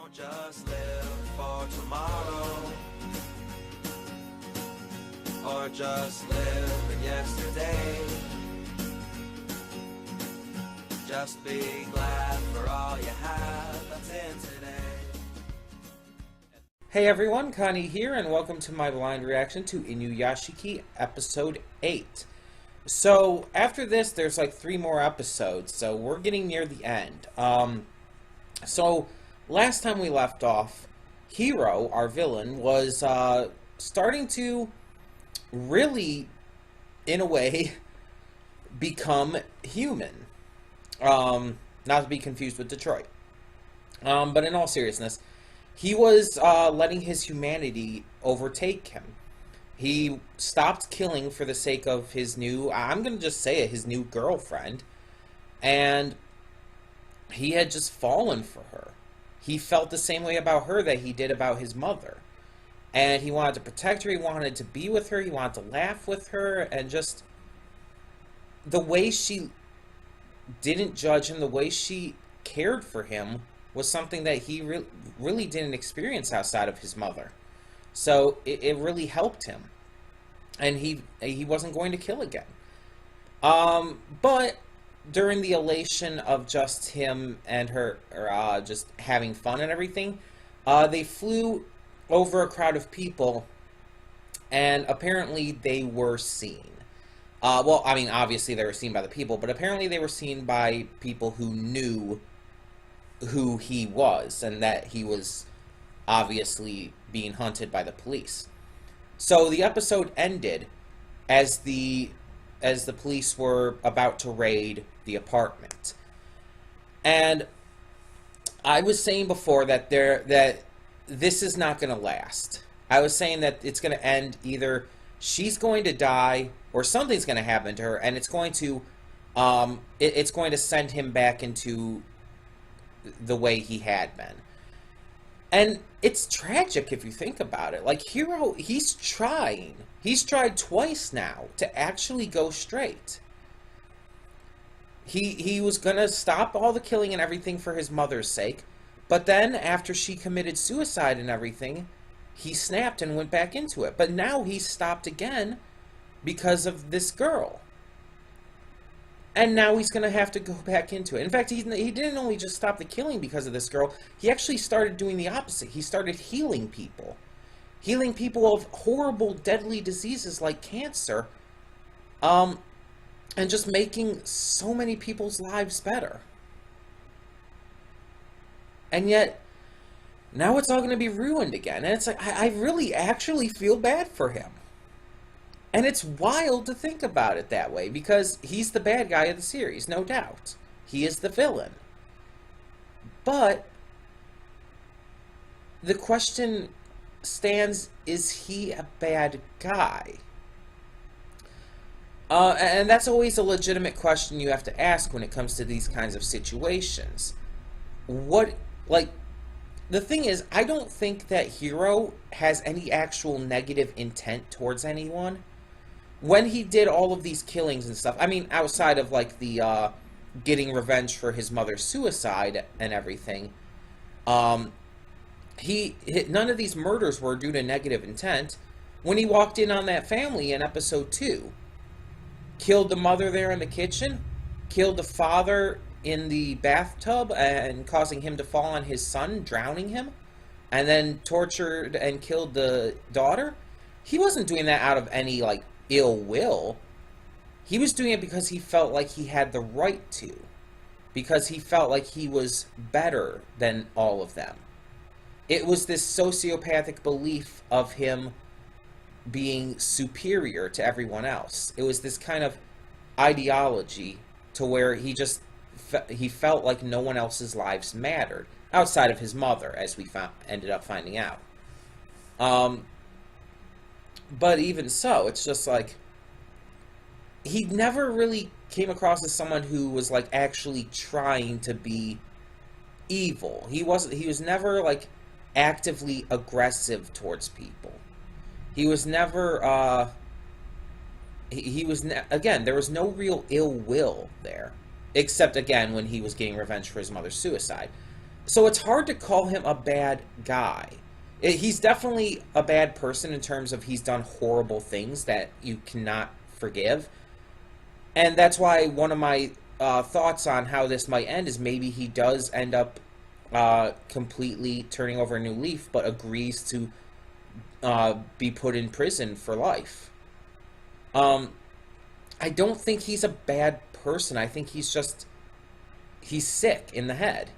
Don't just live for tomorrow, or just live in yesterday. Just be glad for all you have that's in today. Hey everyone, Connie here, and welcome to my blind reaction to Inuyashiki Episode 8. So, after this, there's like 3 more episodes, so we're getting near the end. So, last time we left off, Hiro, our villain, was starting to really, in a way, become human. Not to be confused with Detroit. But in all seriousness, he was letting his humanity overtake him. He stopped killing for the sake of his new, I'm going to just say it, his new girlfriend. And he had just fallen for her. He felt the same way about her that he did about his mother. And he wanted to protect her, he wanted to be with her, he wanted to laugh with her, and just the way she didn't judge him, the way she cared for him was something that he really didn't experience outside of his mother. So it really helped him. And he wasn't going to kill again. But during the elation of just him and her just having fun and everything, they flew over a crowd of people, and apparently they were seen. Well, I mean, obviously they were seen by the people, but apparently they were seen by people who knew who he was, and that he was obviously being hunted by the police. So the episode ended as the police were about to raid the apartment. And I was saying before that this is not going to last. I was saying that it's going to end either she's going to die or something's going to happen to her, and it's going to send him back into the way he had been. And it's tragic if you think about it. Like, Hiro, he's tried twice now to actually go straight. He was gonna stop all the killing and everything for his mother's sake, but then after she committed suicide and everything, he snapped and went back into it. But now he's stopped again because of this girl. And now he's going to have to go back into it. In fact, he didn't only just stop the killing because of this girl. He actually started doing the opposite. He started healing people. Healing people of horrible, deadly diseases like cancer. And just making so many people's lives better. And yet, now it's all going to be ruined again. And it's like, I really actually feel bad for him. And it's wild to think about it that way, because he's the bad guy of the series, no doubt. He is the villain. But the question stands, is he a bad guy? And that's always a legitimate question you have to ask when it comes to these kinds of situations. The thing is, I don't think that Hiro has any actual negative intent towards anyone. When he did all of these killings and stuff, I mean, outside of, like, the, getting revenge for his mother's suicide and everything, none of these murders were due to negative intent. When he walked in on that family in episode 2, killed the mother there in the kitchen, killed the father in the bathtub and causing him to fall on his son, drowning him, and then tortured and killed the daughter, he wasn't doing that out of any, like, ill will. He was doing it because he felt like he had the right to. Because he felt like he was better than all of them. It was this sociopathic belief of him being superior to everyone else. It was this kind of ideology to where he felt like no one else's lives mattered. Outside of his mother, as we ended up finding out. But even so, it's just like, he never really came across as someone who was, like, actually trying to be evil. He was never, like, actively aggressive towards people. He was never, again, there was no real ill will there. Except, again, when he was getting revenge for his mother's suicide. So it's hard to call him a bad guy. He's definitely a bad person in terms of he's done horrible things that you cannot forgive. And that's why one of my thoughts on how this might end is maybe he does end up completely turning over a new leaf, but agrees to be put in prison for life. I don't think he's a bad person. I think he's sick in the head.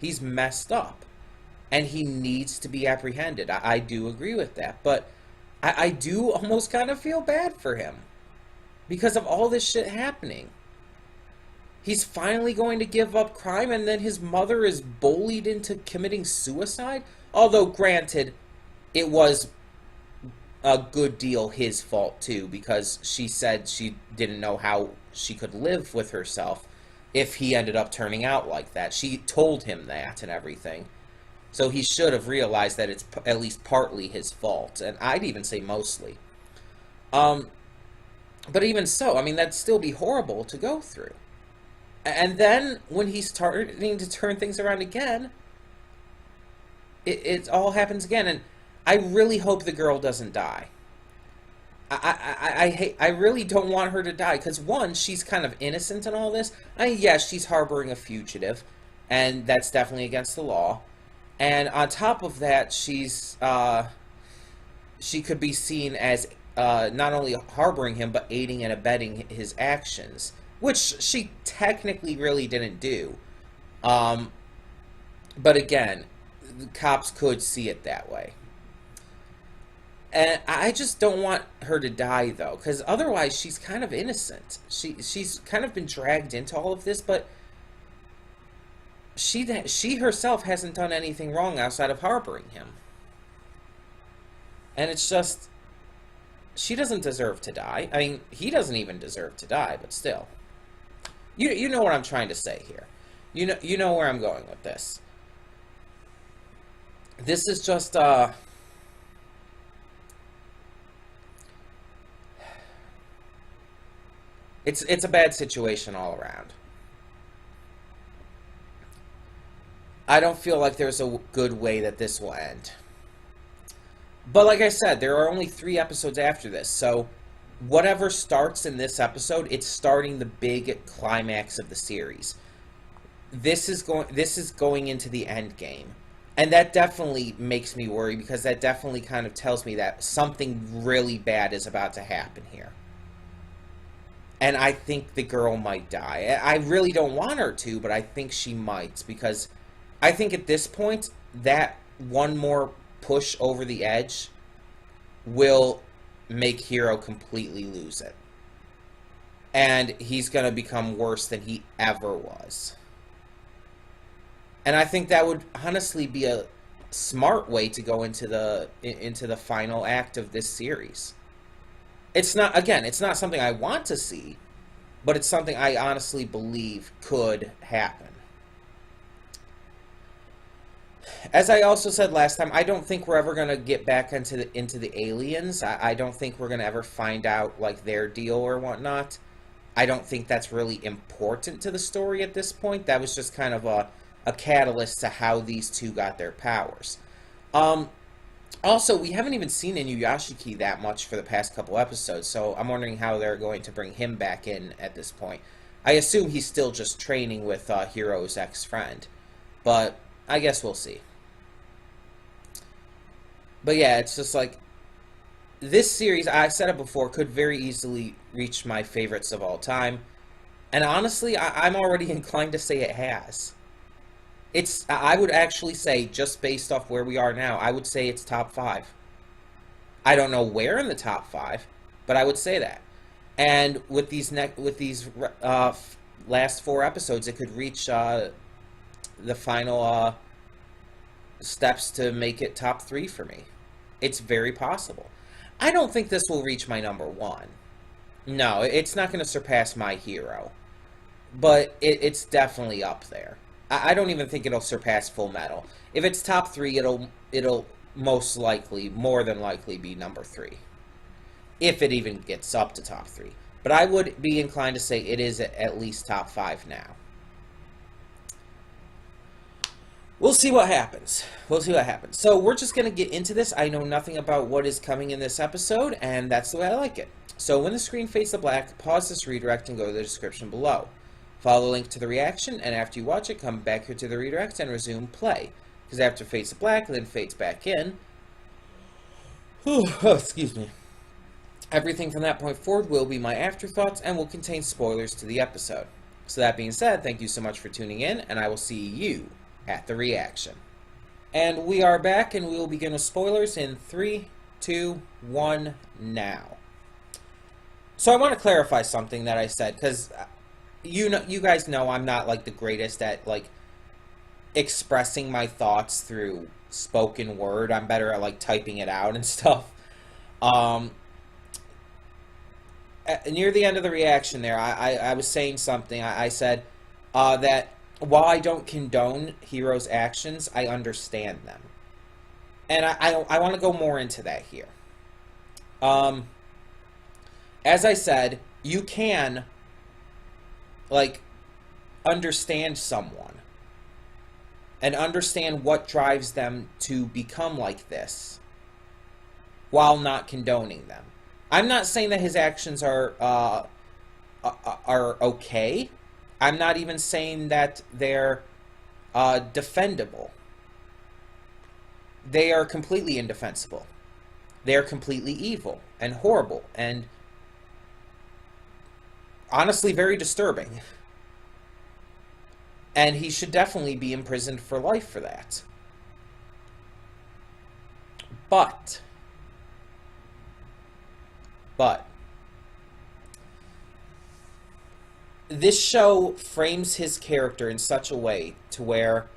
He's messed up. And he needs to be apprehended. I do agree with that. But I do almost kind of feel bad for him. Because of all this shit happening. He's finally going to give up crime, and then his mother is bullied into committing suicide? Although, granted, it was a good deal his fault, too, because she said she didn't know how she could live with herself if he ended up turning out like that. She told him that and everything. So he should have realized that it's at least partly his fault, and I'd even say mostly. But even so, I mean, that'd still be horrible to go through. And then, when he's starting to turn things around again, it all happens again. And I really hope the girl doesn't die. I really don't want her to die. Because, one, she's kind of innocent in all this. Yes, she's harboring a fugitive. And that's definitely against the law. And on top of that, she could be seen as not only harboring him, but aiding and abetting his actions. Which she technically really didn't do. But again, the cops could see it that way. And I just don't want her to die, though. Because otherwise, she's kind of innocent. She's kind of been dragged into all of this, but she herself hasn't done anything wrong outside of harboring him. And it's just, she doesn't deserve to die. I mean, he doesn't even deserve to die, but still. You know what I'm trying to say here. You know where I'm going with this. This is just it's a bad situation all around. I don't feel like there's a good way that this will end. But like I said, there are only 3 episodes after this, so whatever starts in this episode, it's starting the big climax of the series. This is going into the end game. And that definitely makes me worry, because that definitely kind of tells me that something really bad is about to happen here. And I think the girl might die. I really don't want her to, but I think she might, because I think at this point, that one more push over the edge will make Hiro completely lose it. And he's going to become worse than he ever was. And I think that would honestly be a smart way to go into the final act of this series. It's not something I want to see, but it's something I honestly believe could happen. As I also said last time, I don't think we're ever going to get back into the aliens. I don't think we're going to ever find out, like, their deal or whatnot. I don't think that's really important to the story at this point. That was just kind of a catalyst to how these two got their powers. Also, we haven't even seen Inuyashiki that much for the past couple episodes, so I'm wondering how they're going to bring him back in at this point. I assume he's still just training with Hiro's ex-friend, but I guess we'll see. But yeah, it's just like, this series, I said it before, could very easily reach my favorites of all time. And honestly, I'm already inclined to say it has. I would actually say, just based off where we are now, I would say it's top 5. I don't know where in the top 5, but I would say that. And with these last 4 episodes, it could reach the final steps to make it top 3 for me. It's very possible. I don't think this will reach my number 1. No, it's not going to surpass My Hero. But it's definitely up there. I don't even think it'll surpass Full Metal. If it's top 3, it'll most likely, more than likely, be number 3. If it even gets up to top 3. But I would be inclined to say it is at least top 5 now. We'll see what happens. We'll see what happens. So we're just going to get into this. I know nothing about what is coming in this episode, and that's the way I like it. So when the screen fades to black, pause this redirect and go to the description below. Follow the link to the reaction, and after you watch it, come back here to the redirect and resume play. Because after it fades to black, then fades back in. Excuse me. Everything from that point forward will be my afterthoughts and will contain spoilers to the episode. So that being said, thank you so much for tuning in, and I will see you at the reaction. And we are back, and we will begin with spoilers in 3, 2, 1, now. So I want to clarify something that I said, because you guys know I'm not like the greatest at like expressing my thoughts through spoken word. I'm better at like typing it out and stuff. Near the end of the reaction there, I was saying something. I said that while I don't condone Hiro's actions, I understand them. And I want to go more into that here. As I said, you can, like, understand someone and understand what drives them to become like this while not condoning them. I'm not saying that his actions are okay. I'm not even saying that they're defendable. They are completely indefensible. They are completely evil and horrible and honestly very disturbing. And he should definitely be imprisoned for life for that. But this show frames his character in such a way to where,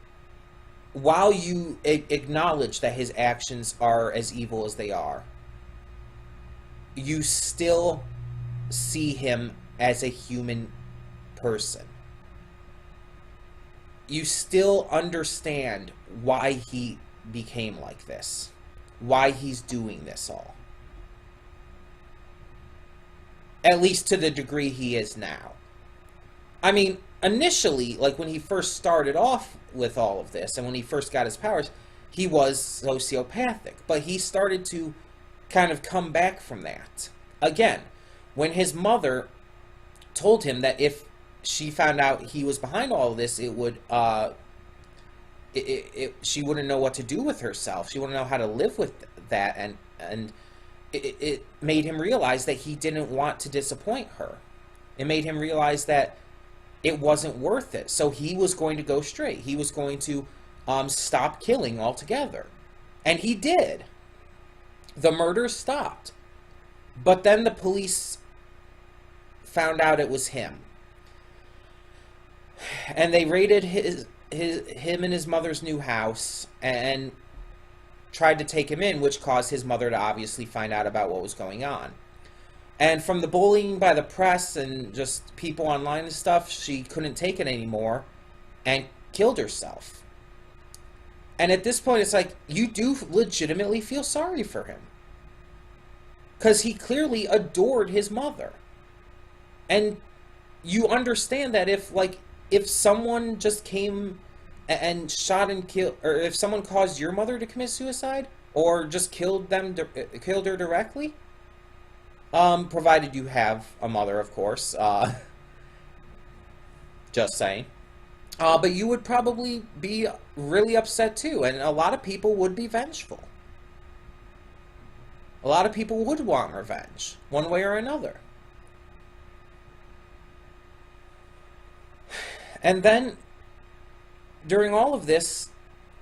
while you acknowledge that his actions are as evil as they are, you still see him as a human person. You still understand why he became like this, why he's doing this all. At least to the degree he is now. I mean, initially, like when he first started off with all of this, and when he first got his powers, he was sociopathic. But he started to kind of come back from that. Again, when his mother told him that if she found out he was behind all of this, it would, she wouldn't know what to do with herself. She wouldn't know how to live with that, and it made him realize that he didn't want to disappoint her. It made him realize that it wasn't worth it. So he was going to go straight. He was going to stop killing altogether. And he did. The murders stopped. But then the police found out it was him. And they raided him and his mother's new house and tried to take him in, which caused his mother to obviously find out about what was going on. And from the bullying by the press and just people online and stuff, she couldn't take it anymore and killed herself. And at this point, it's like, you do legitimately feel sorry for him. Because he clearly adored his mother. And you understand that if someone just came and shot and killed, or if someone caused your mother to commit suicide, or just killed her directly, provided you have a mother, of course, just saying, but you would probably be really upset too, and a lot of people would be vengeful. A lot of people would want revenge, one way or another. And then, during all of this,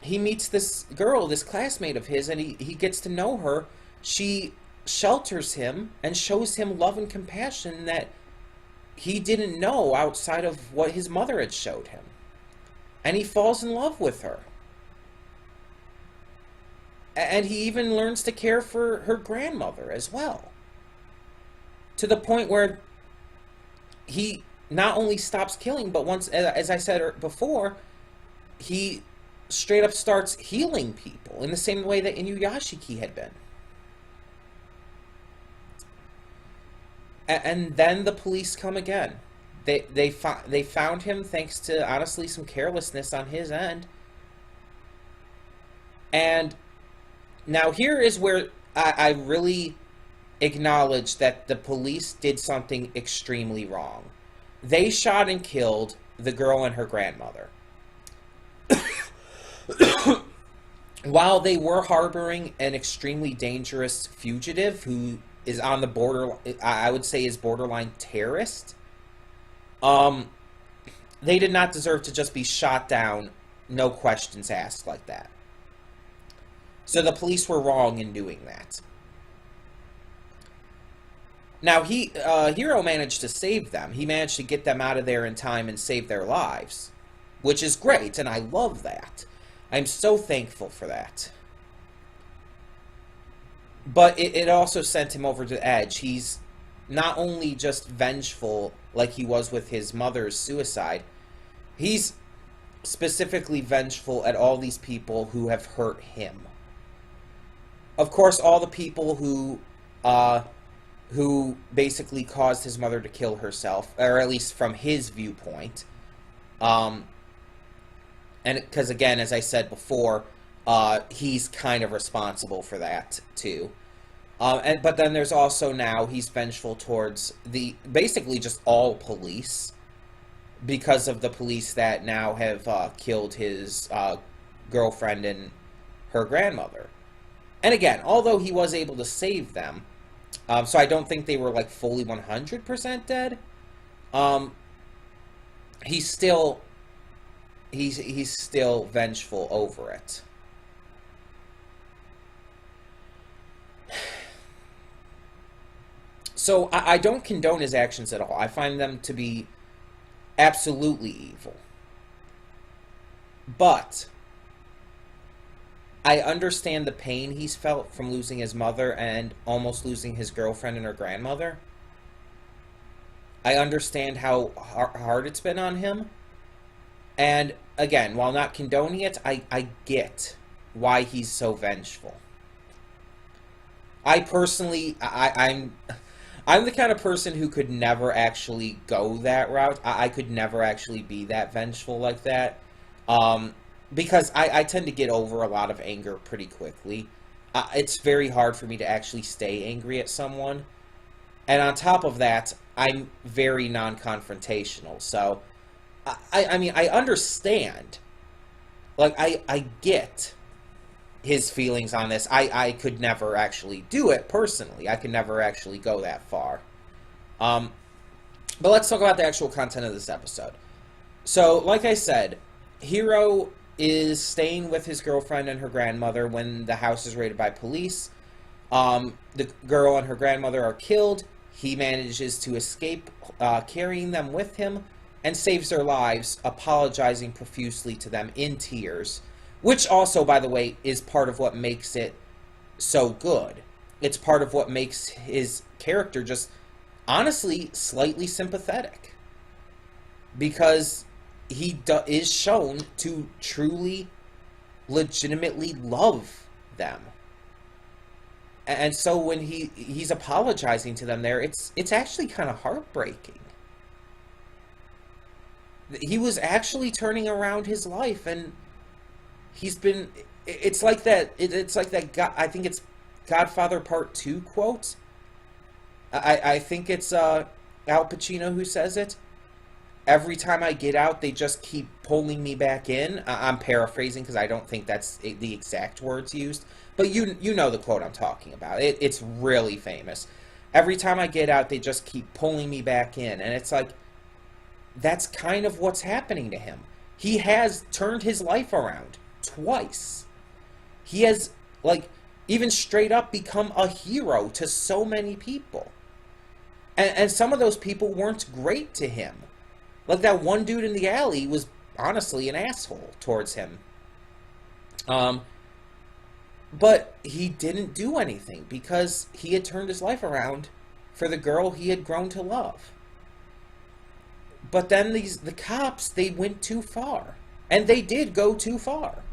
he meets this girl, this classmate of his, and he gets to know her. She shelters him and shows him love and compassion that he didn't know outside of what his mother had showed him. And he falls in love with her. And he even learns to care for her grandmother as well. To the point where he not only stops killing, but once, as I said before, he straight up starts healing people in the same way that Inuyashiki had been. And then the police come again. They found him thanks to, honestly, some carelessness on his end. And now here is where I really acknowledge that the police did something extremely wrong. They shot and killed the girl and her grandmother. While they were harboring an extremely dangerous fugitive who is on the border, I would say is borderline terrorist, they did not deserve to just be shot down, no questions asked like that. So the police were wrong in doing that. Now, Hero managed to save them. He managed to get them out of there in time and save their lives, which is great, and I love that. I'm so thankful for that. But it also sent him over the edge. He's not only just vengeful like he was with his mother's suicide, he's specifically vengeful at all these people who have hurt him. Of course, all the people who basically caused his mother to kill herself, or at least from his viewpoint. And because, again, as I said before, he's kind of responsible for that, too. But then there's also now, he's vengeful towards basically just all police, because of the police that now have killed his girlfriend and her grandmother. And again, although he was able to save them, so I don't think they were, like, fully 100% dead, he's still vengeful over it. So I don't condone his actions at all. I find them to be absolutely evil. But I understand the pain he's felt from losing his mother and almost losing his girlfriend and her grandmother. I understand how hard it's been on him. And again, while not condoning it, I get why he's so vengeful. I personally, I'm the kind of person who could never actually go that route. I could never actually be that vengeful like that. Because I tend to get over a lot of anger pretty quickly. It's very hard for me to actually stay angry at someone. And on top of that, I'm very non-confrontational. So, I mean, I understand. Like, I get his feelings on this. I could never actually do it personally. I could never actually go that far. But let's talk about the actual content of this episode. So, like I said, Hero is staying with his girlfriend and her grandmother when the house is raided by police. The girl and her grandmother are killed. He manages to escape, carrying them with him, and saves their lives, apologizing profusely to them in tears. Which also, by the way, is part of what makes it so good. It's part of what makes his character just, honestly, slightly sympathetic. Because he is shown to truly, legitimately love them. And so when he's apologizing to them there, it's actually kind of heartbreaking. He was actually turning around his life, and he's been... It's like that... It's like that... I think it's Godfather Part 2 quote. I think it's Al Pacino who says it. Every time I get out, they just keep pulling me back in. I'm paraphrasing because I don't think that's the exact words used. But you know the quote I'm talking about. It's really famous. Every time I get out, they just keep pulling me back in. And it's like, that's kind of what's happening to him. He has turned his life around twice. He has, like, even straight up become a hero to so many people. And some of those people weren't great to him. Like, that one dude in the alley was honestly an asshole towards him. But he didn't do anything because he had turned his life around for the girl he had grown to love. But then the cops, they went too far. And they did go too far.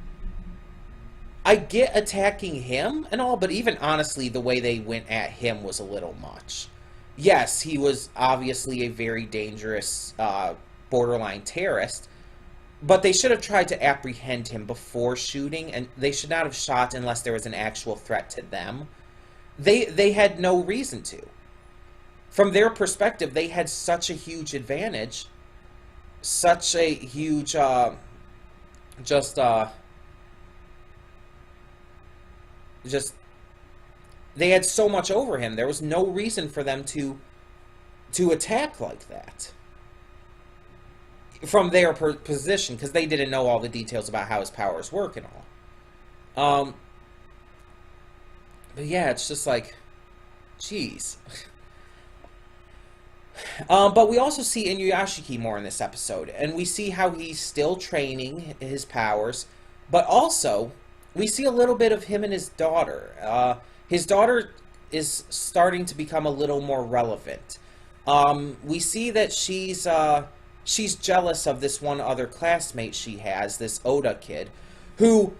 I get attacking him and all, but even honestly, the way they went at him was a little much. Yes, he was obviously a very dangerous borderline terrorist, But they should have tried to apprehend him before shooting, and they should not have shot unless there was an actual threat to them. They had no reason to. From their perspective, they had such a huge advantage, such a huge, they had so much over him. There was no reason for them to attack like that. From their position, because they didn't know all the details about how his powers work and all. But yeah, it's just like, jeez. But we also see Inuyashiki more in this episode, and we see how he's still training his powers, but also we see a little bit of him and his daughter. His daughter is starting to become a little more relevant. We see that she's jealous of this one other classmate she has, this Oda kid, who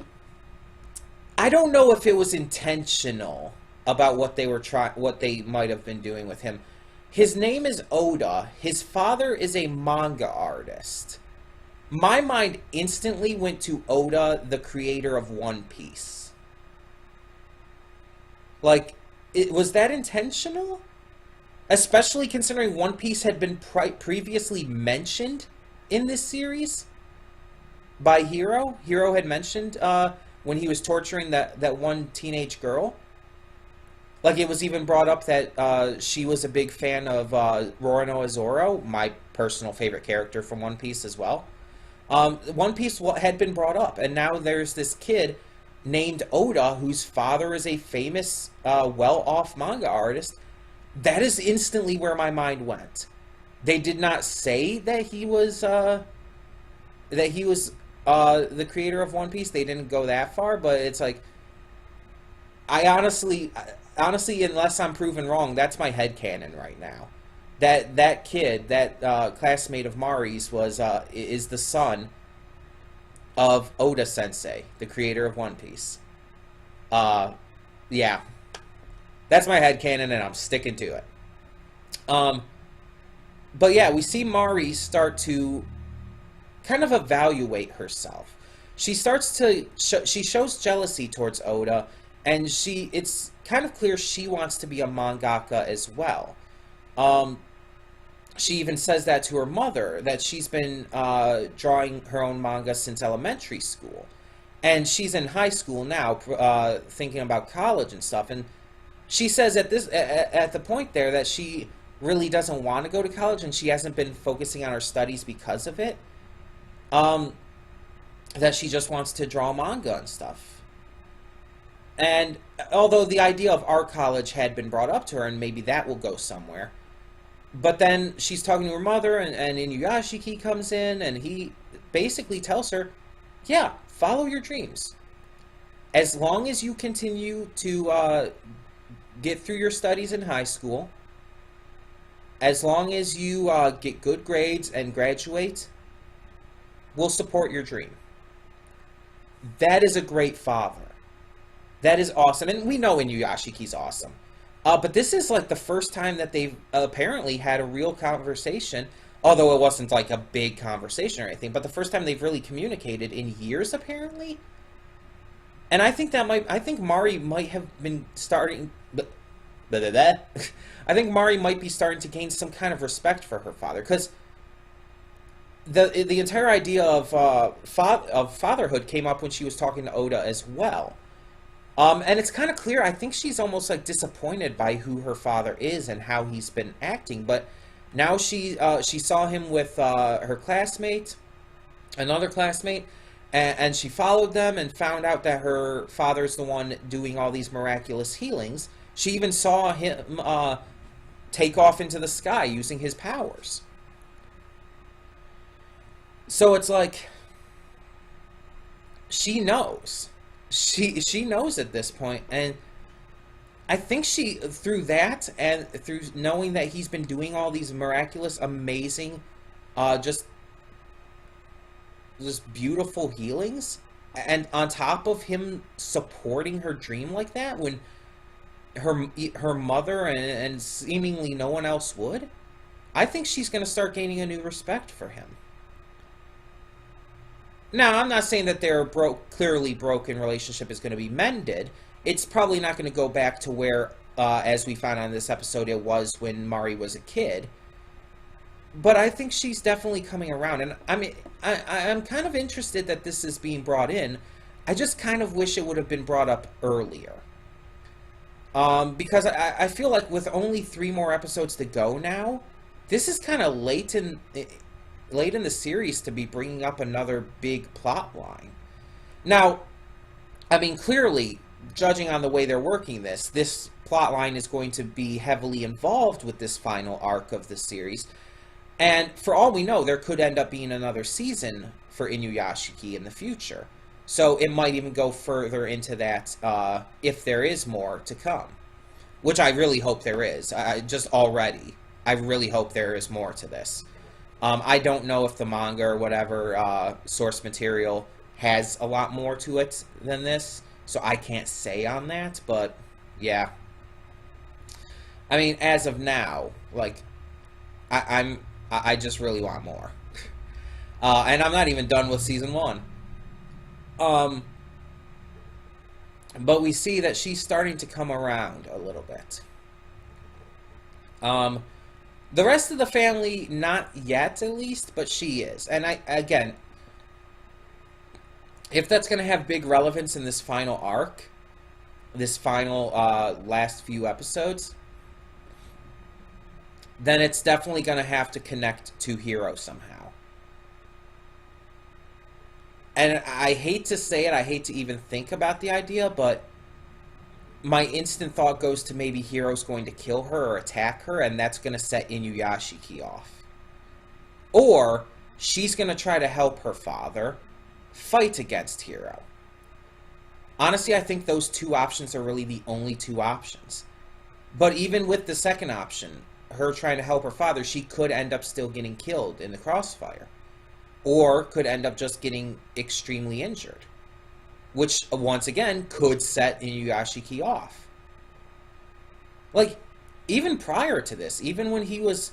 I don't know if it was intentional about what they might have been doing with him. His name is Oda. His father is a manga artist. My mind instantly went to Oda, the creator of One Piece. Like, was that intentional? Especially considering One Piece had been previously mentioned in this series by Hiro. Hiro had mentioned when he was torturing that one teenage girl. Like, it was even brought up that she was a big fan of Roronoa Zoro, my personal favorite character from One Piece as well. One Piece had been brought up, and now there's this kid named Oda whose father is a famous, well-off manga artist. That is instantly where my mind went. They did not say that he was the creator of One Piece. They didn't go that far, but it's like, I honestly, unless I'm proven wrong, that's my headcanon right now. That kid, that classmate of Mari's, is the son of Oda Sensei, the creator of One Piece. Yeah. That's my headcanon, and I'm sticking to it. But yeah, we see Mari start to kind of evaluate herself. She starts to she shows jealousy towards Oda, and it's kind of clear she wants to be a mangaka as well. She even says that to her mother, that she's been drawing her own manga since elementary school. And she's in high school now, thinking about college and stuff, and she says at the point there that she really doesn't want to go to college, and she hasn't been focusing on her studies because of it. That she just wants to draw manga and stuff. And although the idea of art college had been brought up to her, and maybe that will go somewhere, but then she's talking to her mother, and Inuyashiki comes in, and he basically tells her, yeah, follow your dreams. As long as you continue to get through your studies in high school, as long as you get good grades and graduate, we'll support your dream. That is a great father. That is awesome. And we know Inuyashiki's awesome. But this is like the first time that they've apparently had a real conversation, although it wasn't like a big conversation or anything, but the first time they've really communicated in years, apparently. And I think Mari might have been starting... I think Mari might be starting to gain some kind of respect for her father, because the entire idea of fatherhood came up when she was talking to Oda as well. And it's kind of clear, I think she's almost like disappointed by who her father is and how he's been acting, but now she saw him with her classmate, another classmate, and she followed them and found out that her father's the one doing all these miraculous healings. She even saw him take off into the sky using his powers. So it's like, she knows. She knows at this point, and I think through that, and through knowing that he's been doing all these miraculous, amazing, just beautiful healings, and on top of him supporting her dream like that, when her mother and seemingly no one else would, I think she's going to start gaining a new respect for him. Now, I'm not saying that their clearly broken relationship is going to be mended. It's probably not going to go back to where, as we found on this episode, it was when Mari was a kid. But I think she's definitely coming around. And I mean, I'm kind of interested that this is being brought in. I just kind of wish it would have been brought up earlier. Because I feel like with only 3 more episodes to go now, this is kind of late in the series to be bringing up another big plot line. Now, I mean, clearly, judging on the way they're working this plot line is going to be heavily involved with this final arc of the series. And for all we know, there could end up being another season for Inuyashiki in the future. So it might even go further into that if there is more to come. Which I really hope there is. I really hope there is more to this. I don't know if the manga or whatever source material has a lot more to it than this. So I can't say on that, but yeah. I mean, as of now, like, I just really want more. And I'm not even done with season 1. But we see that she's starting to come around a little bit. The rest of the family, not yet at least, but she is. And again, if that's going to have big relevance in this final arc, this final last few episodes, then it's definitely going to have to connect to Hiro somehow. And I hate to say it, I hate to even think about the idea, but my instant thought goes to maybe Hiro's going to kill her or attack her, and that's going to set Inuyashiki off. Or she's going to try to help her father fight against Hiro. Honestly, I think those 2 options are really the only 2 options. But even with the second option, her trying to help her father, she could end up still getting killed in the crossfire. Or could end up just getting extremely injured. Which, once again, could set Inuyashiki off. Like, even prior to this, even when he was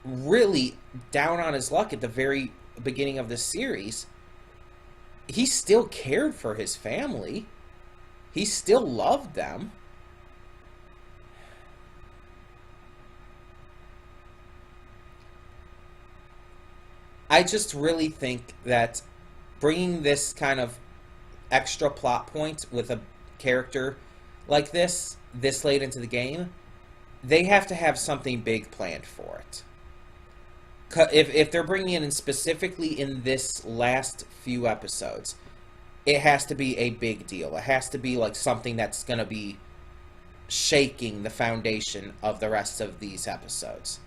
really down on his luck at the very beginning of this series, he still cared for his family. He still loved them. I just really think that bringing this kind of extra plot point with a character like this late into the game, they have to have something big planned for it. If they're bringing it in specifically in this last few episodes, it has to be a big deal. It has to be like something that's going to be shaking the foundation of the rest of these episodes.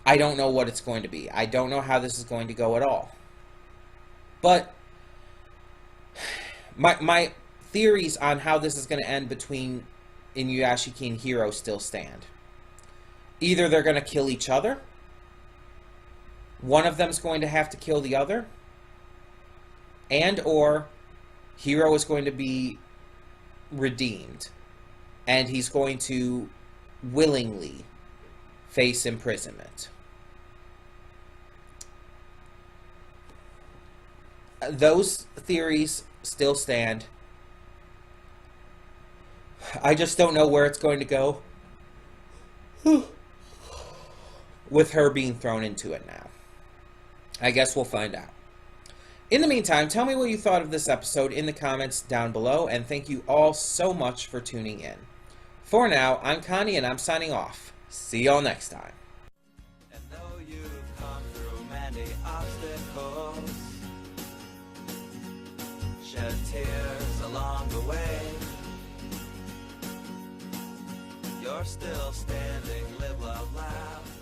I don't know what it's going to be. I don't know how this is going to go at all. But my theories on how this is going to end between Inuyashiki and Hiro still stand. Either they're going to kill each other, one of them's going to have to kill the other, and or Hiro is going to be redeemed, and he's going to willingly face imprisonment. Those theories still stand. I just don't know where it's going to go with her being thrown into it now. I guess we'll find out. In the meantime, tell me what you thought of this episode in the comments down below, and thank you all so much for tuning in. For now, I'm Connie, and I'm signing off. See y'all next time. And though you've come through many obstacles, shed tears along the way, you're still standing, live, love, laugh.